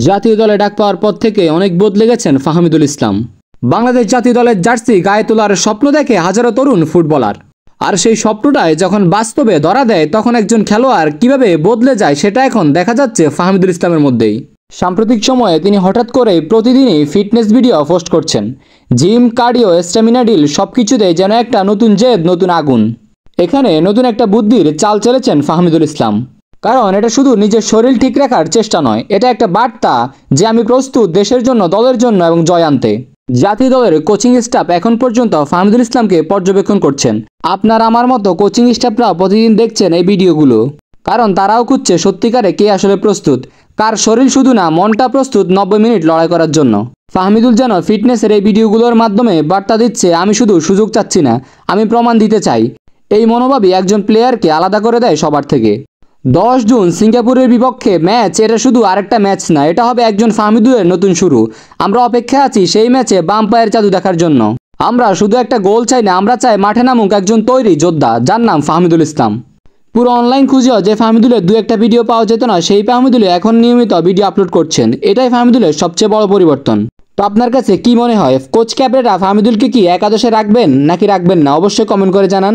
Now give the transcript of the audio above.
জাতীয় দলে ডাক পাওয়ার পর থেকে অনেক বদলে গেছেন ফাহমিদুল ইসলাম। বাংলাদেশ জাতীয় দলের জার্সি গায়ে তোলার স্বপ্ন দেখে হাজারো তরুণ ফুটবলার। আর সেই স্বপ্নটায় যখন বাস্তবে ধরা দেয় তখন একজন খেলোয়াড় কিভাবে বদলে যায় সেটা এখন দেখা যাচ্ছে ফাহমিদুল ইসলামের মধ্যেই। সাম্প্রতিক সময়ে তিনি হঠাৎ করে প্রতিদিনই ফিটনেস ভিডিও পোস্ট করছেন। জিম, কার্ডিও, স্ট্যামিনা ডিল সবকিছুতেই যেন একটা নতুন জেদ, নতুন আগুন। এখানে নতুন একটা বুদ্ধির চাল চলেছেন ফাহমিদুল ইসলাম। কারণ এটা শুধু নিজের শরীর ঠিক রাখার চেষ্টা নয়, এটা একটা বার্তা যে আমি প্রস্তুত দেশের জন্য, দলের জন্য এবং জয় আনতে। জাতীয় দলের কোচিং স্টাফ এখন পর্যন্ত ফাহমিদুল ইসলামকে পর্যবেক্ষণ করছেন। আপনার আমার মতো কোচিং স্টাফরা প্রতিদিন দেখছেন এই ভিডিওগুলো, কারণ তারাও খুঁজছে সত্যিকারে কে আসলে প্রস্তুত, কার শরীর শুধু না মনটা প্রস্তুত 90 মিনিট লড়াই করার জন্য। ফাহমিদুল যেন ফিটনেসের এই ভিডিওগুলোর মাধ্যমে বার্তা দিচ্ছে, আমি শুধু সুযোগ চাচ্ছি না, আমি প্রমাণ দিতে চাই। এই মনোভাবই একজন প্লেয়ারকে আলাদা করে দেয় সবার থেকে। 10 জুন সিঙ্গাপুরের বিপক্ষে ম্যাচ, এটা শুধু আরেকটা ম্যাচ না, এটা হবে একজন ফাহমিদুলের নতুন শুরু। আমরা অপেক্ষায় আছি সেই ম্যাচে বাম পায়ের জাদু দেখার জন্য। আমরা শুধু একটা গোল চাই না, আমরা চাই মাঠে নামুক একজন তৈরি যোদ্ধা যার নাম ফাহমিদুল ইসলাম। পুরো অনলাইন খুঁজেও যে ফাহমিদুলের দু একটা ভিডিও পাওয়া যেত না, সেই ফাহমিদুলে এখন নিয়মিত ভিডিও আপলোড করছেন। এটাই ফাহমিদুলের সবচেয়ে বড় পরিবর্তন। তো আপনার কাছে কি মনে হয়, কোচ ক্যাপ্টেনরা ফাহমিদুলকে কি একাদশে রাখবেন নাকি রাখবেন না? অবশ্যই কমেন্ট করে জানান।